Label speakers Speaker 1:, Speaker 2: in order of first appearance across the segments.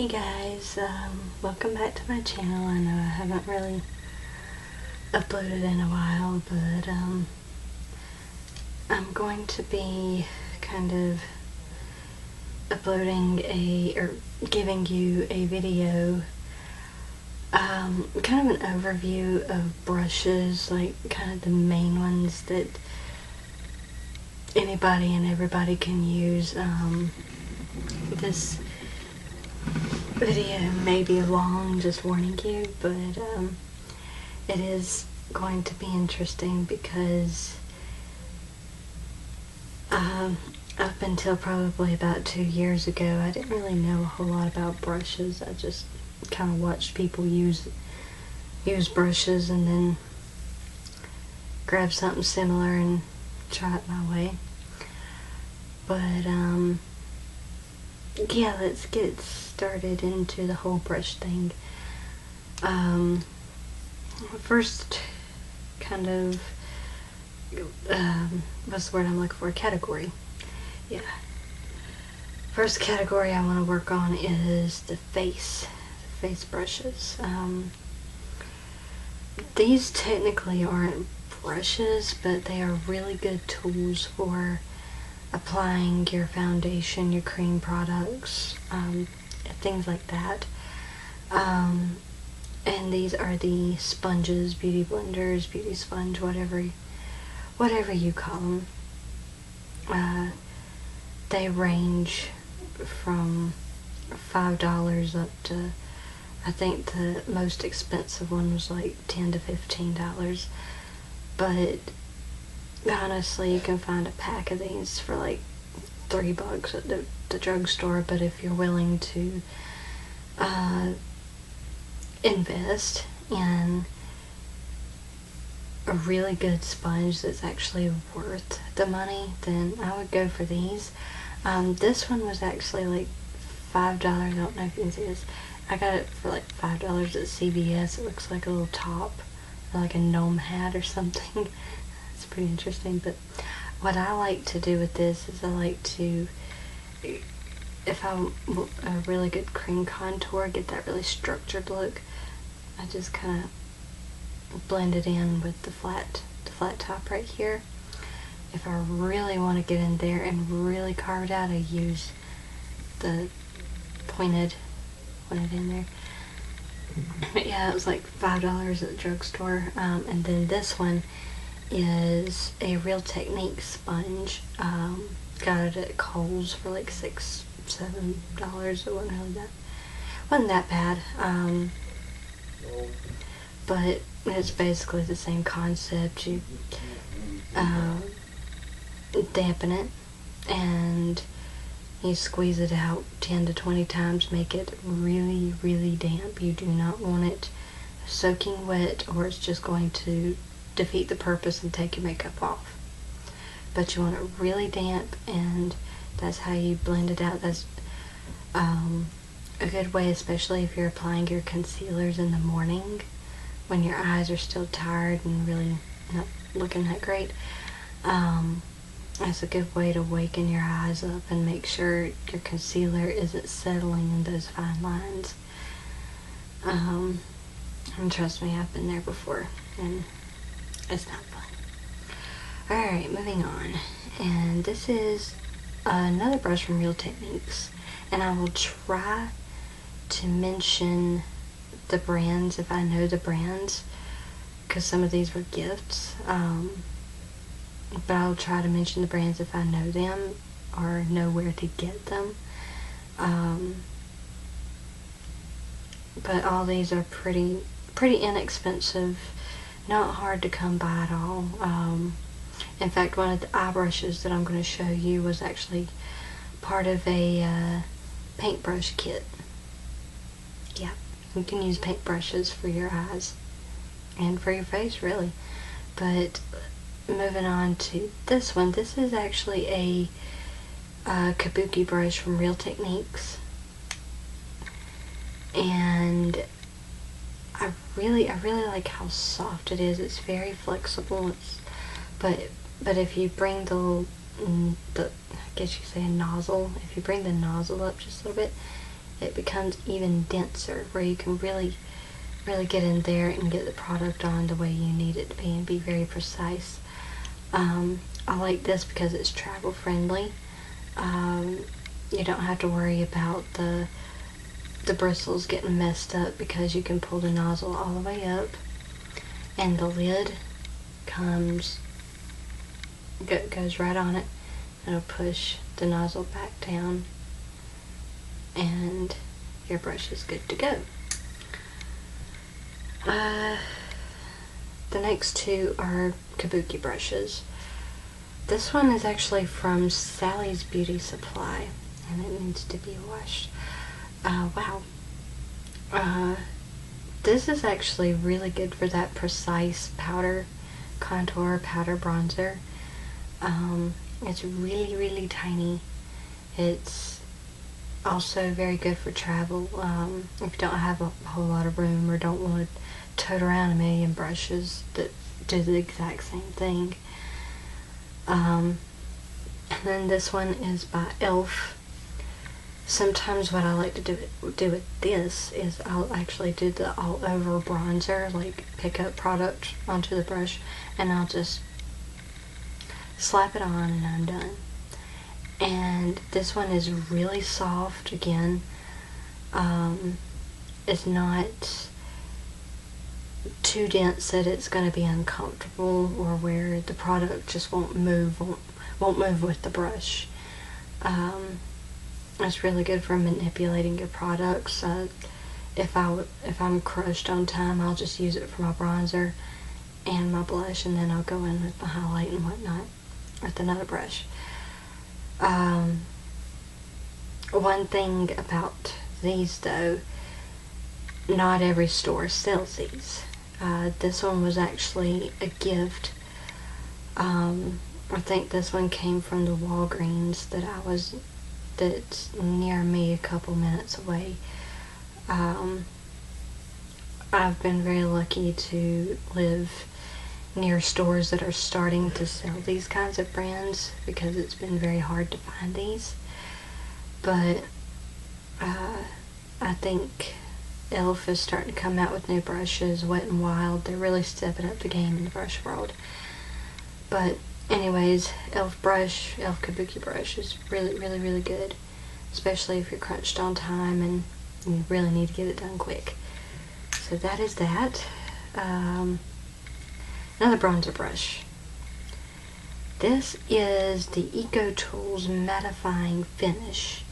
Speaker 1: Hey guys, welcome back to my channel. I know I haven't really uploaded in a while, but I'm going to be kind of uploading or giving you a video, kind of an overview of brushes, like kind of the main ones that anybody and everybody can use. This video may be long, just warning you, but it is going to be interesting because up until probably about 2 years ago, I didn't really know a whole lot about brushes. I just kind of watched people use brushes and then grab something similar and try it my way. But yeah, let's get started into the whole brush thing. First, kind of, what's the word I'm looking for? Category. Yeah. First category I want to work on is the face brushes. These technically aren't brushes, but they are really good tools for applying your foundation, your cream products, things like that. And these are the sponges, beauty blenders, beauty sponge, whatever you call them. They range from $5 up to, I think the most expensive one was like $10 to $15. But honestly, you can find a pack of these for like $3 at the drugstore. But if you're willing to invest in a really good sponge that's actually worth the money, then I would go for these. This one was actually like $5. I don't know if you can see this. I got it for like $5 at CVS. It looks like a little top, or like a gnome hat or something. It's pretty interesting. But what I like to do with this is I like to, if I want a really good cream contour, get that really structured look, I just kind of blend it in with the flat top right here. If I really want to get in there and really carve it out, I use the pointed in there. But yeah, it was like $5 at the drugstore. And then this one is a Real Technique sponge. Got it at Kohl's for like $6, $7. It wasn't that bad. But it's basically the same concept. You dampen it and you squeeze it out 10 to 20 times, make it really, really damp. You do not want it soaking wet, or it's just going to defeat the purpose and take your makeup off. But you want it really damp, and that's how you blend it out. That's a good way, especially if you're applying your concealers in the morning when your eyes are still tired and really not looking that great. That's a good way to waken your eyes up and make sure your concealer isn't settling in those fine lines. And trust me, I've been there before, and it's not fun. Alright, moving on. And this is another brush from Real Techniques, and I will try to mention the brands if I know the brands, because some of these were gifts. But I'll try to mention the brands if I know them or know where to get them. But all these are pretty inexpensive, not hard to come by at all. In fact, one of the eye brushes that I'm going to show you was actually part of a paintbrush kit. Yeah, you can use paintbrushes for your eyes and for your face, really. But moving on to this one, this is actually a kabuki brush from Real Techniques, and I really like how soft it is. It's very flexible. But if you bring I guess you could say a nozzle, if you bring the nozzle up just a little bit, it becomes even denser, where you can really get in there and get the product on the way you need it to be and be very precise. I like this because it's travel friendly. You don't have to worry about the bristles getting messed up, because you can pull the nozzle all the way up, and the lid goes right on it. It'll push the nozzle back down, and your brush is good to go. The next two are kabuki brushes. This one is actually from Sally's Beauty Supply, and it needs to be washed. Wow. This is actually really good for that precise powder contour, powder bronzer. It's really tiny. It's also very good for travel. If you don't have a whole lot of room or don't want to tote around a million brushes that do the exact same thing. And then this one is by e.l.f. Sometimes what I like to do with this is I'll actually do the all over bronzer, like pick up product onto the brush and I'll just slap it on and I'm done. And this one is really soft again. It's not too dense that it's going to be uncomfortable, or where the product just won't move with the brush. It's really good for manipulating your products. If I'm crushed on time, I'll just use it for my bronzer and my blush, and then I'll go in with my highlight and whatnot with another brush. One thing about these though, not every store sells these. This one was actually a gift. I think this one came from the Walgreens that's near me, a couple minutes away. I've been very lucky to live near stores that are starting to sell these kinds of brands, because it's been very hard to find these. But I think e.l.f. is starting to come out with new brushes, Wet n Wild. They're really stepping up the game in the brush world. But anyways, e.l.f. brush, e.l.f. kabuki brush is really good, especially if you're crunched on time and you really need to get it done quick. So that is that. Another bronzer brush. This is the EcoTools mattifying finish.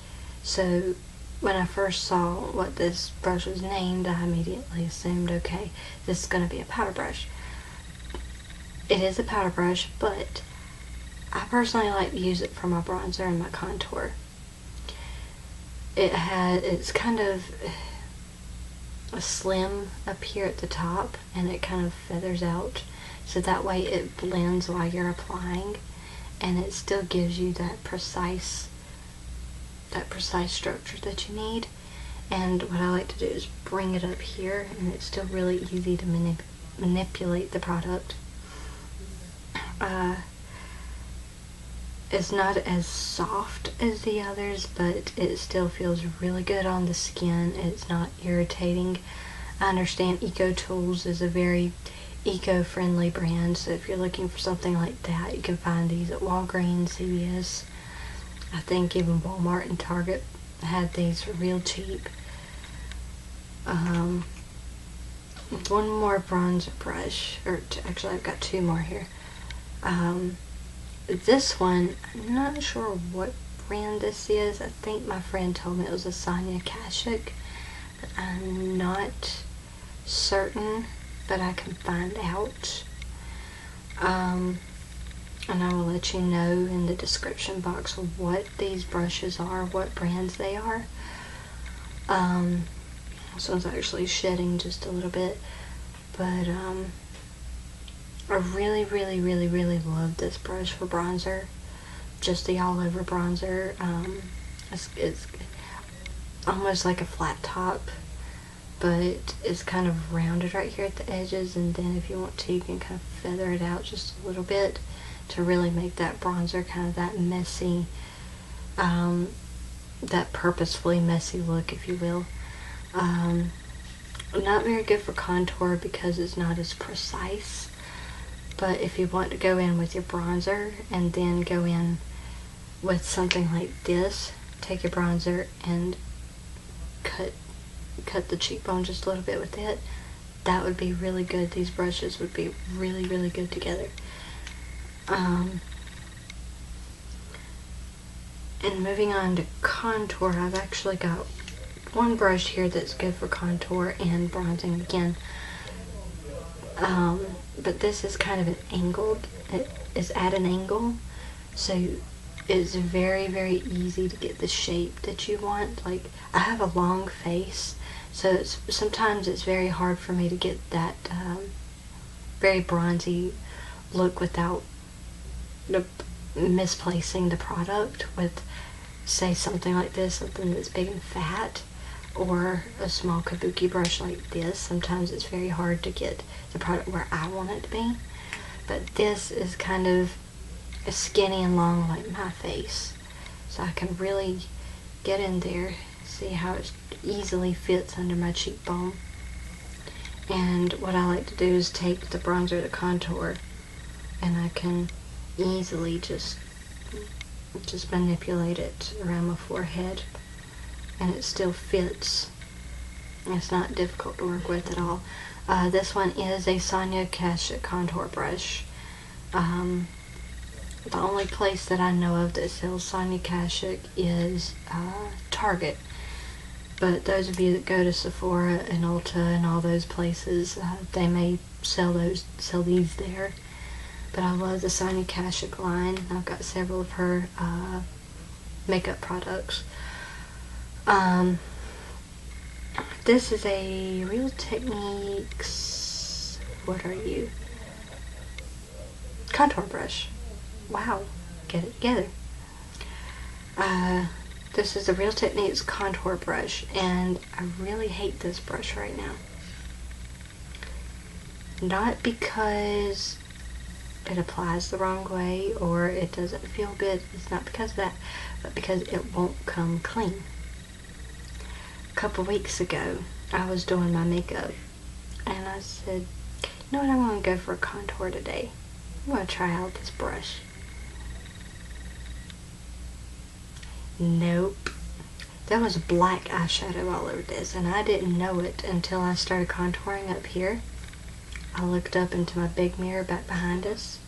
Speaker 1: So when I first saw what this brush was named, I immediately assumed, okay, this is going to be a powder brush. It is a powder brush, but I personally like to use it for my bronzer and my contour. It's kind of a slim up here at the top, and it kind of feathers out, so that way it blends while you're applying, and it still gives you that precise structure that you need. And what I like to do is bring it up here, and it's still really easy to manipulate the product. It's not as soft as the others, but it still feels really good on the skin. It's not irritating. I understand EcoTools is a very eco-friendly brand, so if you're looking for something like that, you can find these at Walgreens, CVS. I think even Walmart and Target had these for real cheap. One more bronzer brush, or actually I've got two more here. This one, I'm not sure what brand this is. I think my friend told me it was a Sonia Kashuk, but I'm not certain, but I can find out. And I will let you know in the description box what these brushes are, what brands they are. This one's actually shedding just a little bit, but I really love this brush for bronzer, just the all over bronzer. It's almost like a flat top, but it's kind of rounded right here at the edges, and then if you want to, you can kind of feather it out just a little bit to really make that bronzer kind of that messy, that purposefully messy look, if you will. Not very good for contour because it's not as precise. But if you want to go in with your bronzer and then go in with something like this, take your bronzer and cut the cheekbone just a little bit with it, that would be really good. These brushes would be really, really good together. And moving on to contour, I've actually got one brush here that's good for contour and bronzing again. But this is kind of an angled, it is at an angle, so it's very, very easy to get the shape that you want. Like, I have a long face, so sometimes it's very hard for me to get that very bronzy look without misplacing the product with, say, something like this, something that's big and fat, or a small kabuki brush like this. Sometimes it's very hard to get the product where I want it to be, but this is kind of skinny and long like my face, so I can really get in there, see how it easily fits under my cheekbone. And what I like to do is take the bronzer to contour, and I can easily just manipulate it around my forehead, and it still fits. It's not difficult to work with at all. This one is a Sonia Kashuk contour brush. The only place that I know of that sells Sonia Kashuk is Target. But those of you that go to Sephora and Ulta and all those places, they may sell these there. But I love the Sonia Kashuk line. I've got several of her makeup products. This is a Real Techniques, what are you? Contour brush. Wow, get it together. This is a Real Techniques contour brush, and I really hate this brush right now. Not because it applies the wrong way or it doesn't feel good. It's not because of that, but because it won't come clean. A couple weeks ago, I was doing my makeup, and I said, you know what, I'm going to go for a contour today. I'm going to try out this brush. Nope. There was black eyeshadow all over this, and I didn't know it until I started contouring up here. I looked up into my big mirror back behind us.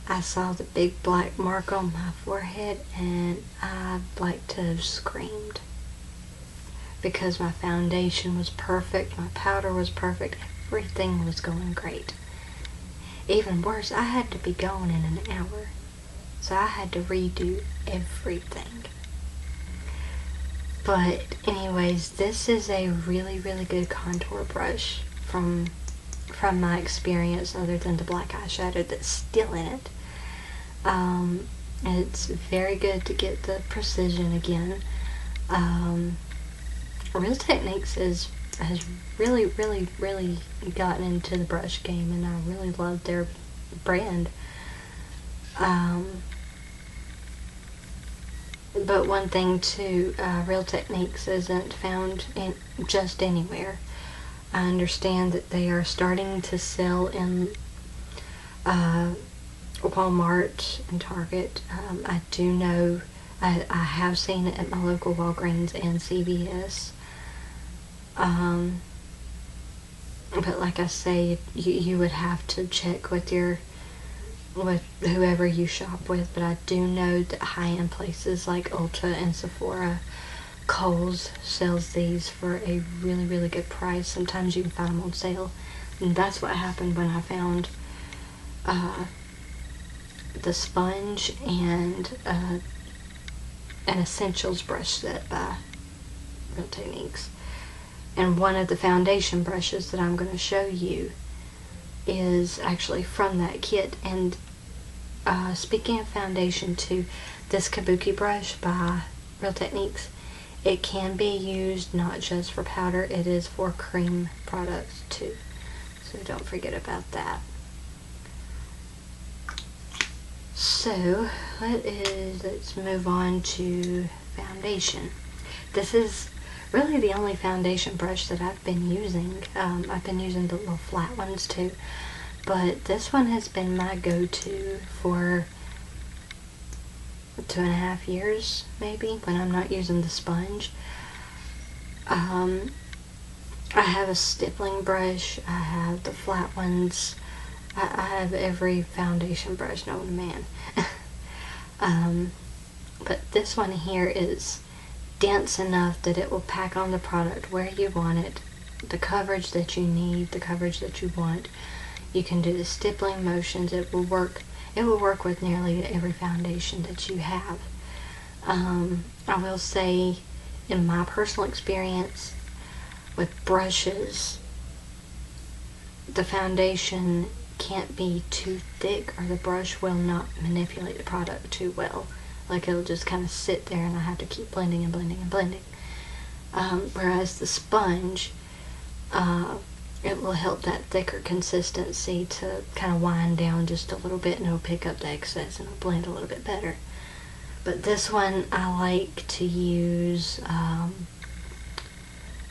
Speaker 1: I saw the big black mark on my forehead, and I'd like to have screamed. Because my foundation was perfect, my powder was perfect, everything was going great. Even worse, I had to be gone in an hour. So I had to redo everything. But anyways, this is a really, really good contour brush from my experience, other than the black eyeshadow that's still in it. It's very good to get the precision again. Real Techniques has really, really, really gotten into the brush game, and I really love their brand. But one thing too, Real Techniques isn't found in just anywhere. I understand that they are starting to sell in Walmart and Target. I do know, I have seen it at my local Walgreens and CVS. But like I say, you would have to check with whoever you shop with. But I do know that high-end places like Ulta and Sephora, Kohl's sells these for a really, really good price. Sometimes you can find them on sale. And that's what happened when I found the sponge and an essentials brush set by Real Techniques. And one of the foundation brushes that I'm going to show you is actually from that kit. And speaking of foundation too, this kabuki brush by Real Techniques, it can be used not just for powder, it is for cream products too. So don't forget about that. So let's move on to foundation. This is really the only foundation brush that I've been using. I've been using the little flat ones too, but this one has been my go-to for 2.5 years maybe, when I'm not using the sponge. I have a stippling brush, I have the flat ones, I have every foundation brush known to man. But this one here is dense enough that it will pack on the product where you want it, the coverage that you need, the coverage that you want. You can do the stippling motions. It will work with nearly every foundation that you have. I will say, in my personal experience with brushes, the foundation can't be too thick or the brush will not manipulate the product too well. Like, it'll just kind of sit there and I have to keep blending and blending and blending. Whereas the sponge, it will help that thicker consistency to kind of wind down just a little bit, and it'll pick up the excess and it'll blend a little bit better. But this one I like to use,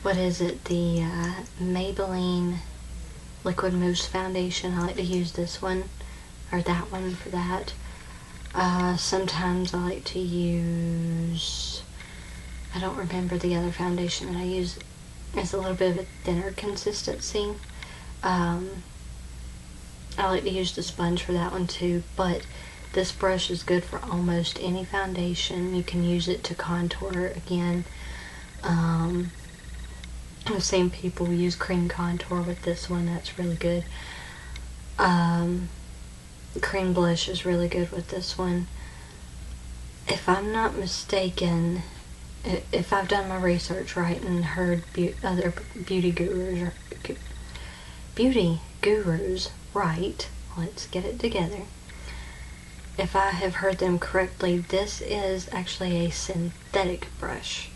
Speaker 1: what is it, the Maybelline Liquid Mousse Foundation. I like to use this one, or that one for that. Sometimes I like to use, I don't remember the other foundation that I use. It's a little bit of a thinner consistency. I like to use the sponge for that one too, but this brush is good for almost any foundation. You can use it to contour again. I've seen people use cream contour with this one. That's really good. Cream blush is really good with this one. If I'm not mistaken, if I've done my research right and heard other beauty gurus right, let's get it together. If I have heard them correctly, this is actually a synthetic brush.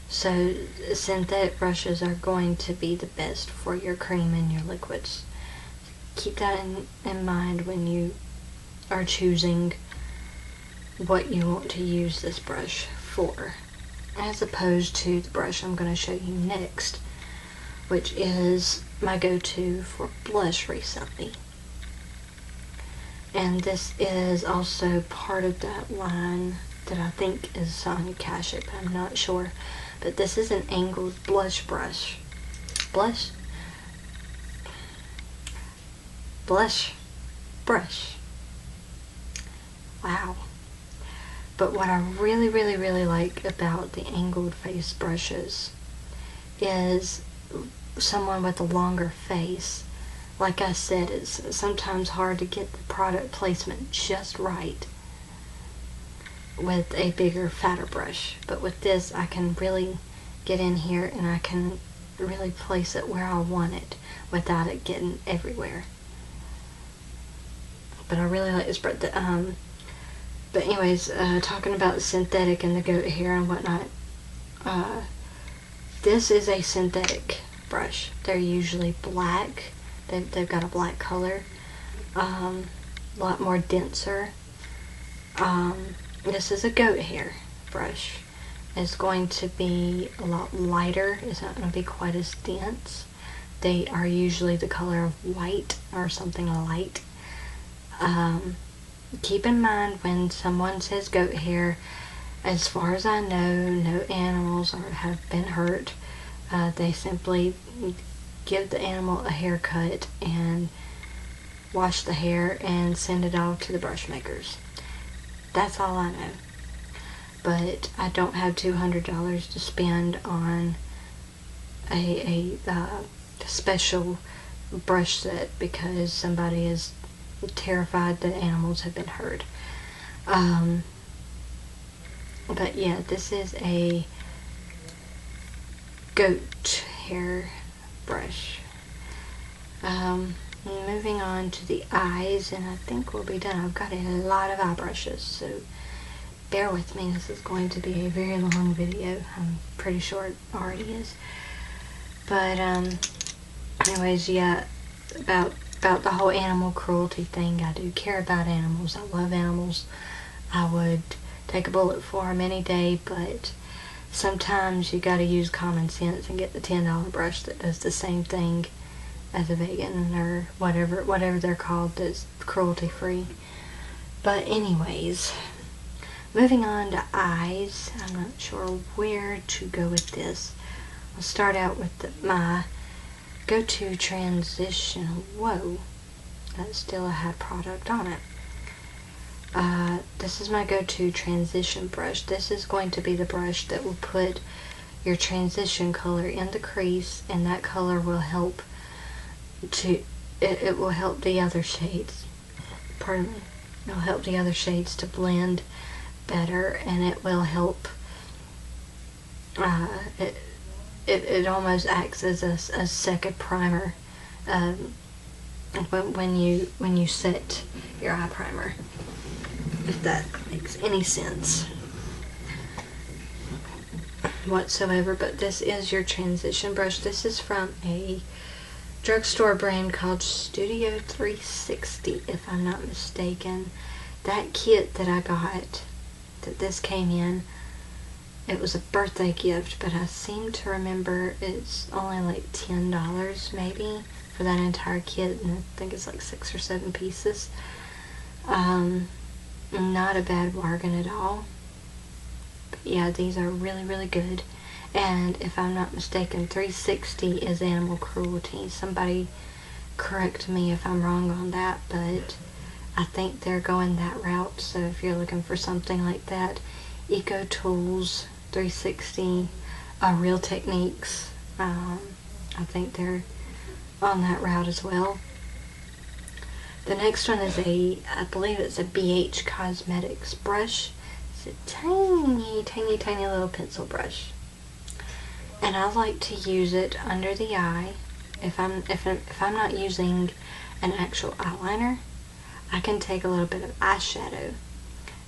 Speaker 1: So synthetic brushes are going to be the best for your cream and your liquids. Keep that in mind when you are choosing what you want to use this brush for, as opposed to the brush I'm going to show you next, which is my go-to for blush recently. And this is also part of that line that I think is Sonia Kashuk, I'm not sure. But this is an angled blush brush. Blush brush. Wow. But what I really like about the angled face brushes is someone with a longer face. Like I said, it's sometimes hard to get the product placement just right with a bigger, fatter brush. But with this, I can really get in here and I can really place it where I want it without it getting everywhere. But I really like this brush. But anyways, talking about the synthetic and the goat hair and whatnot, this is a synthetic brush. They're usually black. They've got a black color, a lot more denser. This is a goat hair brush. It's going to be a lot lighter. It's not going to be quite as dense. They are usually the color of white or something light. Keep in mind, when someone says goat hair, as far as I know, no animals have been hurt. They simply give the animal a haircut and wash the hair and send it off to the brush makers. That's all I know. But I don't have $200 to spend on a special brush set because somebody is terrified that animals have been hurt. But yeah, this is a goat hair brush. Moving on to the eyes, and I think we'll be done. I've got a lot of eye brushes, so bear with me. This is going to be a very long video. I'm pretty sure it already is. But anyways, yeah, about about the whole animal cruelty thing. I do care about animals. I love animals. I would take a bullet for them any day, but sometimes you gotta use common sense and get the $10 brush that does the same thing as a vegan or whatever they're called, that's cruelty free. But anyways, moving on to eyes. I'm not sure where to go with this. I'll start out with my go-to transition. Whoa, that's still a high product on it. This is my go-to transition brush. This is going to be the brush that will put your transition color in the crease, and that color will help it will help the other shades, pardon me, it'll help the other shades to blend better, and it will help, it almost acts as a second primer when you set your eye primer, if that makes any sense whatsoever. But this is your transition brush. This is from a drugstore brand called Studio 360, if I'm not mistaken. That kit that I got, that this came in, it was a birthday gift, but I seem to remember it's only like $10 maybe for that entire kit, and I think it's like 6 or 7 pieces. Not a bad bargain at all. But yeah, these are really, really good. And if I'm not mistaken, 360 is animal cruelty. Somebody correct me if I'm wrong on that, but I think they're going that route. So if you're looking for something like that, EcoTools, 360, Real Techniques, I think they're on that route as well. The next one is I believe it's a BH Cosmetics brush. It's a tiny, tiny, tiny little pencil brush. And I like to use it under the eye. If I'm not using an actual eyeliner, I can take a little bit of eyeshadow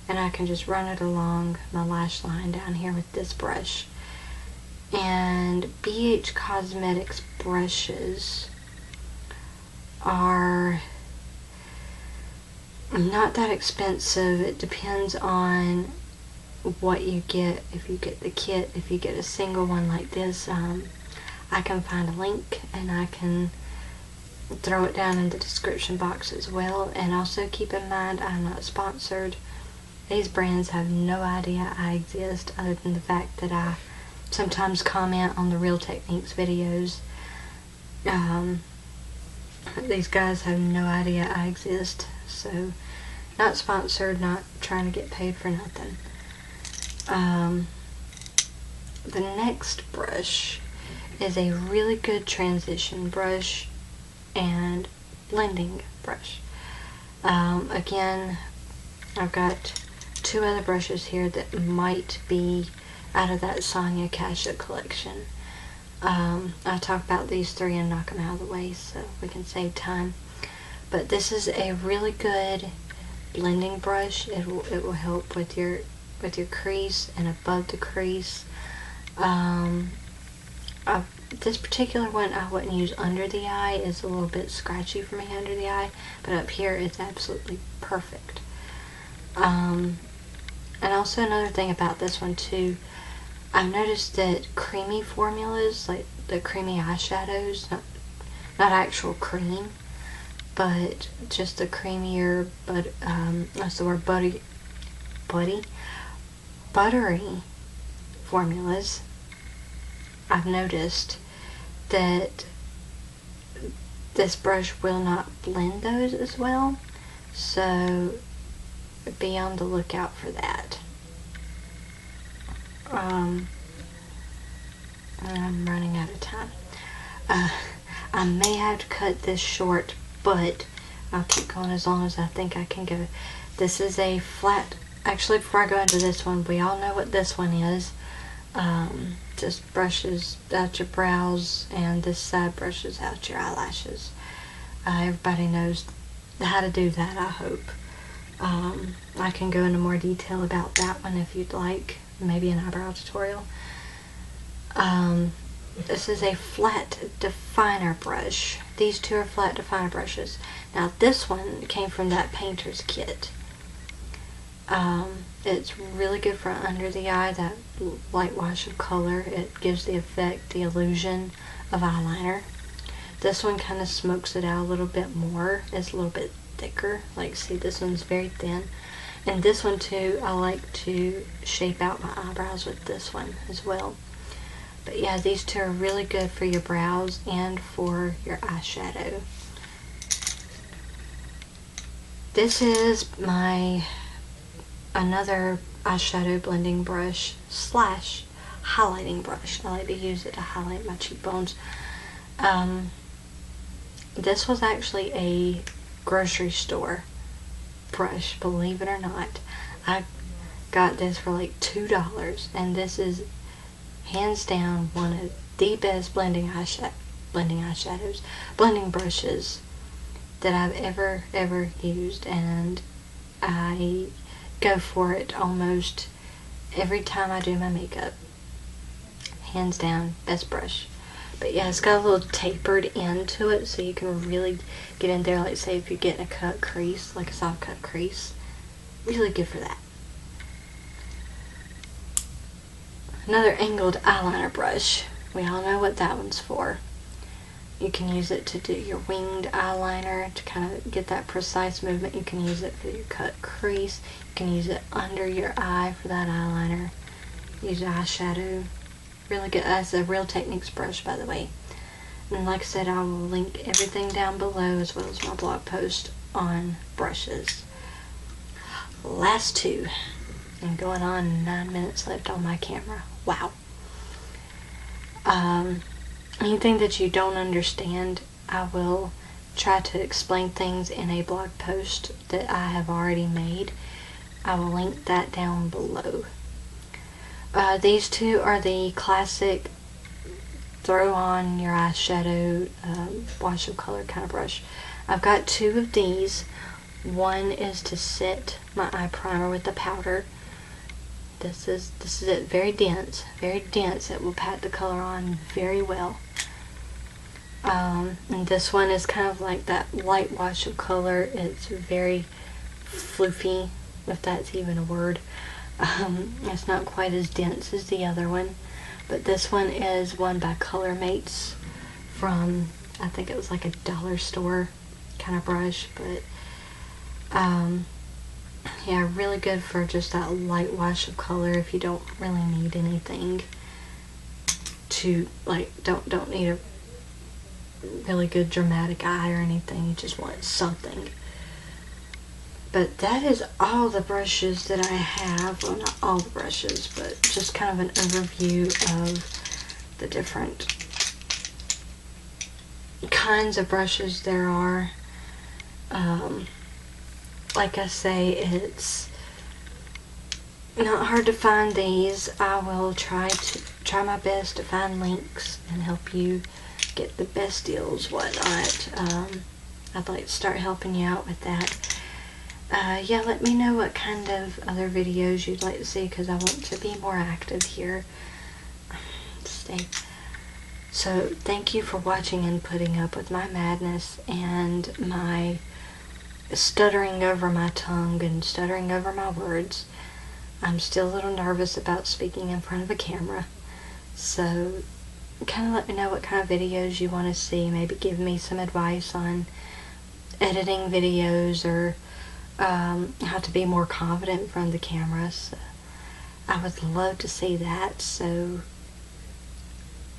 Speaker 1: and I can just run it along my lash line down here with this brush. And BH Cosmetics brushes are not that expensive. It depends on what you get. If you get the kit, if you get a single one like this, I can find a link and I can throw it down in the description box as well. And also keep in mind, I'm not sponsored. These brands have no idea I exist, other than the fact that I sometimes comment on the Real Techniques videos. These guys have no idea I exist, so not sponsored, not trying to get paid for nothing. The next brush is a really good transition brush and blending brush. Again, I've got 2 other brushes here that might be out of that Sonia Kashuk collection. I'll talk about these 3 and knock them out of the way so we can save time. But this is a really good blending brush. It will help with your crease and above the crease. This particular one I wouldn't use under the eye. It's a little bit scratchy for me under the eye, but up here it's absolutely perfect. And also another thing about this one too, I've noticed that creamy formulas, like the creamy eyeshadows, not actual cream, but just the creamier, but what's the word, buttery formulas, I've noticed that this brush will not blend those as well, so be on the lookout for that. And I'm running out of time. I may have to cut this short, but I'll keep going as long as I think I can go. This is a flat, actually before I go into this one, we all know what this one is. Just brushes out your brows, and this side brushes out your eyelashes. Everybody knows how to do that, I hope. I can go into more detail about that one if you'd like, maybe an eyebrow tutorial. This is a flat definer brush. These two are flat definer brushes. Now this one came from that painter's kit. It's really good for under the eye, that light wash of color. It gives the effect, the illusion of eyeliner. This one kind of smokes it out a little bit more. It's a little bit thicker. Like, see, this one's very thin. And this one too, I like to shape out my eyebrows with this one as well. But yeah, these two are really good for your brows and for your eyeshadow. This is my another eyeshadow blending brush slash highlighting brush. I like to use it to highlight my cheekbones. This was actually a grocery store brush, believe it or not. I got this for like $2, and this is hands down one of the best blending brushes that I've ever used, and I go for it almost every time I do my makeup. Hands down, best brush. But yeah, it's got a little tapered end to it, so you can really get in there. Like, say if you're getting a cut crease, like a soft cut crease, really good for that. Another angled eyeliner brush. We all know what that one's for. You can use it to do your winged eyeliner, to kind of get that precise movement. You can use it for your cut crease. You can use it under your eye for that eyeliner. Use eyeshadow. Really good. That's a Real Techniques brush, by the way. And like I said, I will link everything down below, as well as my blog post on brushes. Last two. And going on 9 minutes left on my camera. Wow. Anything that you don't understand, I will try to explain things in a blog post that I have already made. I will link that down below. These two are the classic throw on your eyeshadow wash of color kind of brush. I've got two of these. One is to set my eye primer with the powder. This is it. Very dense. It will pat the color on very well. And this one is kind of like that light wash of color. It's very floofy, if that's even a word. It's not quite as dense as the other one, but this one is one by Color Mates from, I think it was like a dollar store kind of brush, but yeah, really good for just that light wash of color if you don't really need anything to, like, don't need a really good dramatic eye or anything. You just want something. But that is all the brushes that I have. Well, not all the brushes, but just kind of an overview of the different kinds of brushes there are. Like I say, it's not hard to find these. I will try my best to find links and help you get the best deals, whatnot. I'd like to start helping you out with that. Yeah, let me know what kind of other videos you'd like to see, because I want to be more active here. So thank you for watching and putting up with my madness and my stuttering over my tongue and stuttering over my words. I'm still a little nervous about speaking in front of a camera, so kind of let me know what kind of videos you want to see. Maybe give me some advice on editing videos, or how to be more confident in front of the camera. So I would love to see that. So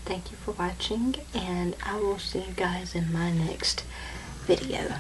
Speaker 1: thank you for watching, and I will see you guys in my next video.